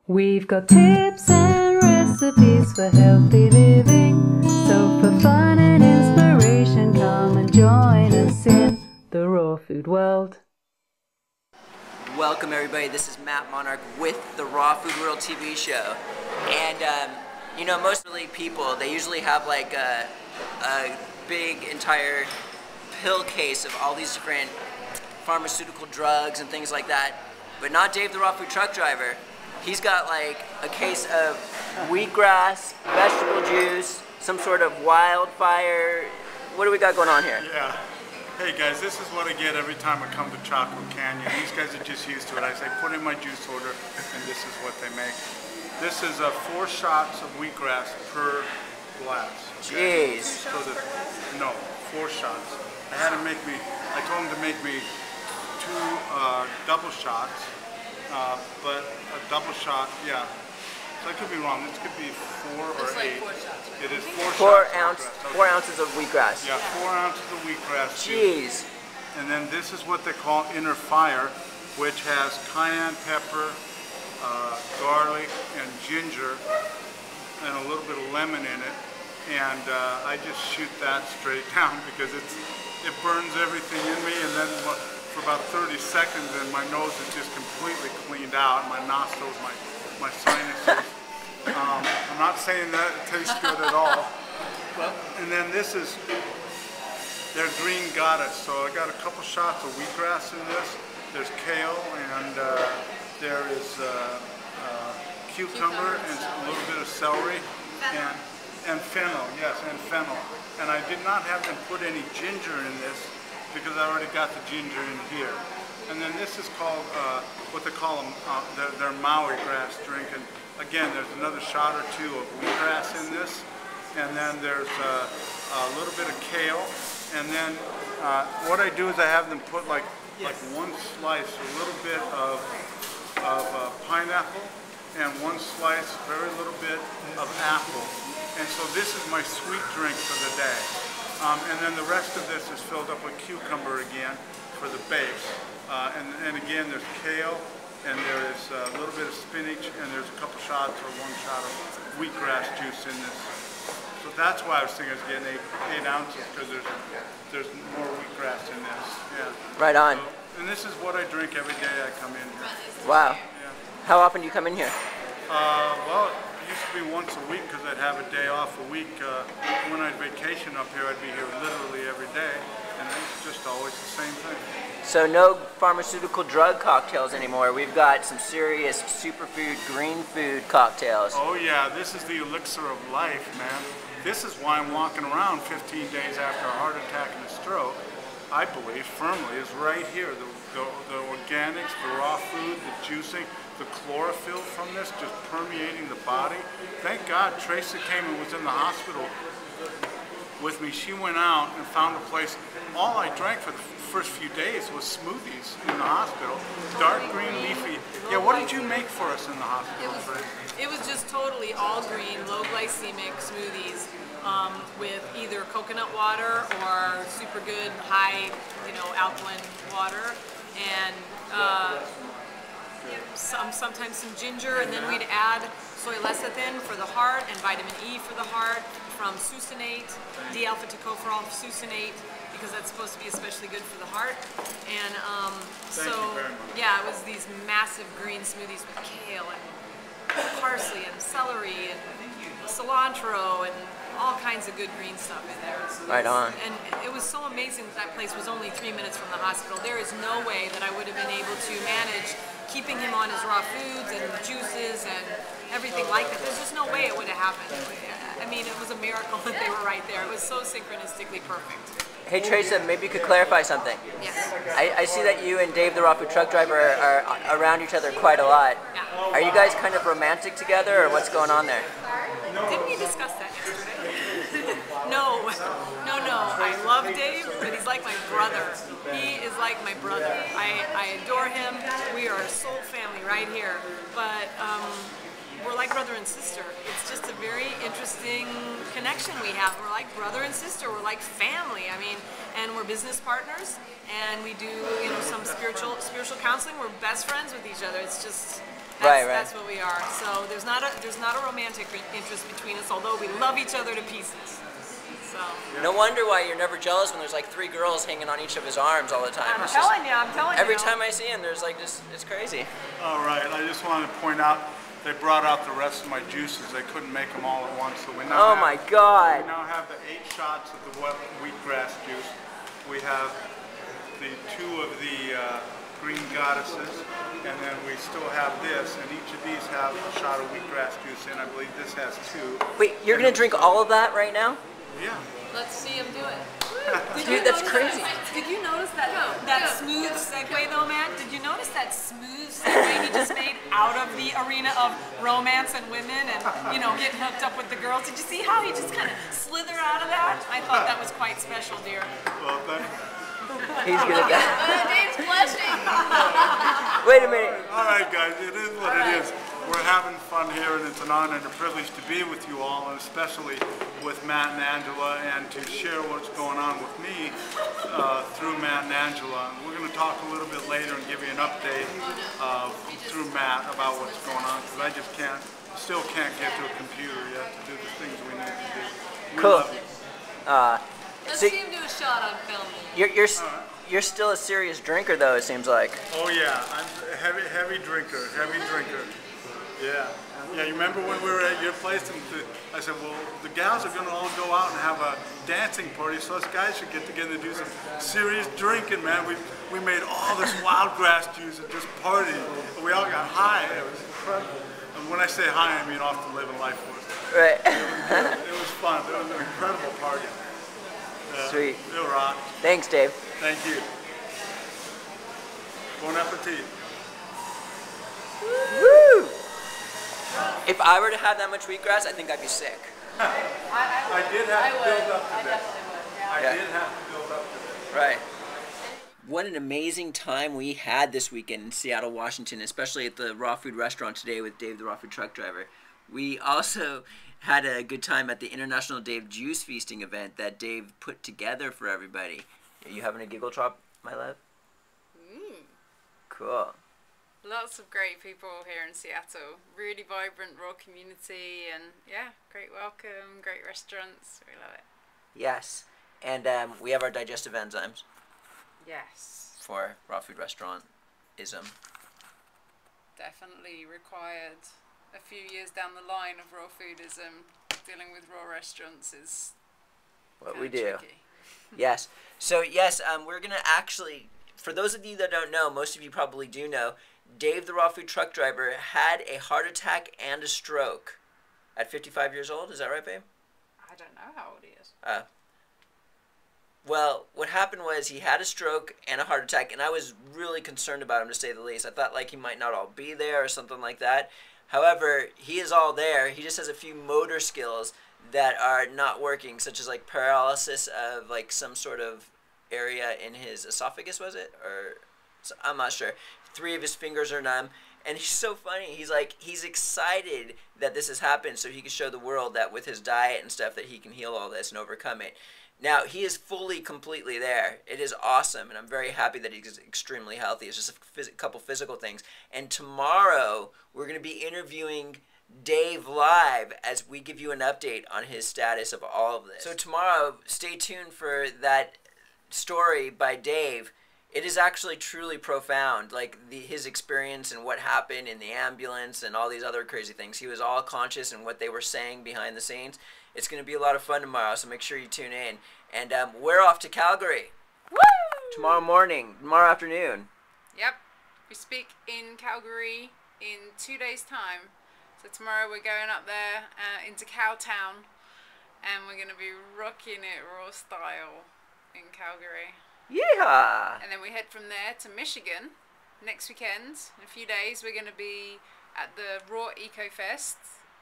We've got tips and recipes for healthy living. So for fun and inspiration, come and join us in the raw food world. Welcome everybody, this is Matt Monarch with the Raw Food World TV show. And you know, most really people, they usually have like a big entire pill case of all these different pharmaceutical drugs and things like that. But not Dave the Raw Food Truck Driver. He's got like a case of wheatgrass, vegetable juice, some sort of wildfire. What do we got going on here? Yeah. Hey guys, this is what I get every time I come to Chocolate Canyon. These guys are just used to it. I say, put in my juice order, and this is what they make. This is 4 shots of wheatgrass per glass. Okay? Jeez. So no, 4 shots. I told him to make me 2 double shots, but a double shot, yeah. So I could be wrong. This could be 4 or 8. Like 4 shots, right? It is 4 shots. 4 ounces of wheatgrass. Yeah, 4 ounces of wheatgrass. Jeez. And then this is what they call Inner Fire, which has cayenne pepper, garlic, and ginger, and a little bit of lemon in it. And I just shoot that straight down because it burns everything in me, and then for about 30 seconds, and my nose is just completely cleaned out, my nostrils, my sinuses. I'm not saying that it tastes good at all. And then this is their green goddess. So I got a couple shots of wheatgrass in this. There's kale, and there is cucumber and a little bit of celery, and fennel, yes, and fennel. And I did not have them put any ginger in this because I already got the ginger in here. And then this is called what they call their Maui grass drink. And again, there's another shot or 2 of wheatgrass in this. And then there's a little bit of kale. And then what I do is I have them put like 1 slice, a little bit of pineapple, and 1 slice, very little bit of apple. And so this is my sweet drink for the day. And then the rest of this is filled up with cucumber again for the base. And again, there's kale, and there is a little bit of spinach, and there's a couple shots or 1 shot of wheatgrass juice in this. So that's why I was thinking I was getting 8 ounces, because there's more wheatgrass in this. Yeah. Right on. So, and this is what I drink every day I come in here. Wow. Yeah. How often do you come in here? Well, it used to be once a week because I'd have a day off a week. When I'd vacation up here, I'd be here literally every day, and it's just always the same thing. So no pharmaceutical drug cocktails anymore. We've got some serious superfood, green food cocktails. Oh yeah, this is the elixir of life, man. This is why I'm walking around 15 days after a heart attack and a stroke. I believe firmly is right here. The organics, the raw food, the juicing, the chlorophyll from this just permeating the body. Thank God Tracy came and was in the hospital with me. She went out and found a place. All I drank for the first few days was smoothies in the hospital. Dark green leafy. Yeah, what did you make for us in the hospital? It was just totally all green, low glycemic smoothies with either coconut water or super good high, alkaline water, and sometimes some ginger, and then we'd add soy lecithin for the heart and vitamin E for the heart from succinate, D-alpha tocopherol succinate, because that's supposed to be especially good for the heart. And yeah, it was these massive green smoothies with kale and parsley and celery and cilantro and all kinds of good green stuff in there. Right on. And it was so amazing that place was only 3 minutes from the hospital. There is no way that I would have been able to manage keeping him on his raw foods and juices and everything like that. There's just no way it would have happened. I mean, it was a miracle that they were right there. It was so synchronistically perfect. Hey Tracy, maybe you could clarify something. Yes. I see that you and Dave the Raw Food Truck Driver are around each other quite a lot. Yeah. Are you guys kind of romantic together, or what's going on there? Didn't we discuss that yesterday? No. I love Dave, but he's like my brother. He is like my brother. I adore him. We are a soul family right here. But we're like brother and sister. It's just a very interesting connection we have. We're like brother and sister. We're like family. I mean, and we're business partners, and we do some spiritual counseling. We're best friends with each other. It's just Right, right. That's what we are. So there's not a romantic interest between us, although we love each other to pieces. So. No wonder why you're never jealous when there's like 3 girls hanging on each of his arms all the time. I'm telling you. Every time I see him, there's like just, it's crazy. All right, I just wanted to point out, they brought out the rest of my juices. They couldn't make them all at once, so we now Oh my God. We now have the 8 shots of the wheatgrass juice. We have the 2 of the green goddesses, and then we still have this, and each of these have a shot of wheatgrass juice in. I believe this has 2. Wait, you're gonna drink all of that right now? Yeah. Let's see him do it. Dude, that's crazy. Did you notice that smooth segue though, Matt? Did you notice that smooth segue he just made out of the arena of romance and women and, you know, getting hooked up with the girls? Did you see how he just kind of slithered out of that? I thought that was quite special, dear. Well, thank He's gonna get. Dave's blushing. Wait a minute. All right, guys, it is what it is. We're having fun here, and it's an honor and a privilege to be with you all, and especially with Matt and Angela, and to share what's going on with me through Matt and Angela. And we're going to talk a little bit later and give you an update through Matt about what's going on, because I just still can't get to a computer yet to do the things we need to do. We Cool. love you. Let's So- see him do a shot on film. You're still a serious drinker though, it seems like. Oh yeah, I'm a heavy drinker. Yeah. Yeah, you remember when we were at your place and I said, well, the gals are gonna all go out and have a dancing party, so us guys should get together and do some serious drinking, man. We made all this wild grass juice and just partied. We all got high. It was incredible. And when I say high, I mean off the living life for us. Right. It was fun. It was an incredible party. Sweet. It rocked. Thanks, Dave. Thank you. Bon appetit. Woo! If I were to have that much wheatgrass, I think I'd be sick. I did have to build up to that. I Yeah. did have to build up to that. Right. What an amazing time we had this weekend in Seattle, Washington, especially at the Raw Food Restaurant today with Dave, the Raw Food Truck Driver. We also had a good time at the International Dave Juice Feasting event that Dave put together for everybody. Are you having a giggle drop, my love? Cool. Lots of great people here in Seattle. Really vibrant raw community, and yeah, great welcome, great restaurants. We love it. Yes. And we have our digestive enzymes Yes, for Raw Food Restaurant-ism. definitely required. A few years down the line of raw foodism, dealing with raw restaurants is What we kinda do. tricky. Yes. So, yes, we're going to actually, for those of you that don't know, most of you probably do know, Dave, the Raw Food Truck Driver, had a heart attack and a stroke at 55 years old. Is that right, babe? I don't know how old he is. Well, what happened was he had a stroke and a heart attack, and I was really concerned about him, to say the least. I thought, like, he might not all be there or something like that. However, he is all there. He just has a few motor skills that are not working, such as, like, paralysis of, like, some sort of area in his esophagus, was it? Or, I'm not sure. 3 of his fingers are numb. And he's so funny. He's like, he's excited that this has happened so he can show the world that with his diet and stuff that he can heal all this and overcome it. Now, he is fully, completely there. It is awesome, and I'm very happy that he's extremely healthy. It's just a couple physical things. And tomorrow, we're going to be interviewing Dave live as we give you an update on his status of all of this. So tomorrow, stay tuned for that story by Dave. It is actually truly profound, like his experience and what happened in the ambulance and all these other crazy things. He was all conscious in what they were saying behind the scenes. It's going to be a lot of fun tomorrow, so make sure you tune in. And we're off to Calgary. Woo! Tomorrow afternoon. Yep, we speak in Calgary in 2 days' time. So tomorrow we're going up there into Cowtown, and we're going to be rocking it raw style in Calgary. Yeah. And then we head from there to Michigan next weekend. In a few days, we're going to be at the Raw Eco Fest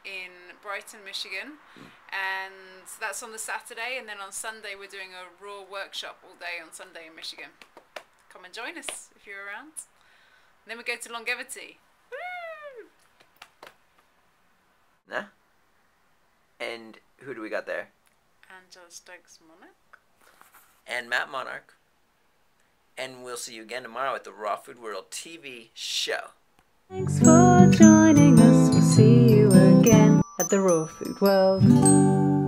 in Brighton, Michigan. And that's on the Saturday. And then on Sunday, we're doing a Raw workshop all day on Sunday in Michigan. Come and join us if you're around. And then we go to Longevity. Woo! Nah. And who do we got there? Angela Stokes Monarch. And Matt Monarch. And we'll see you again tomorrow at the Raw Food World TV show. Thanks for joining. at the Raw Food World.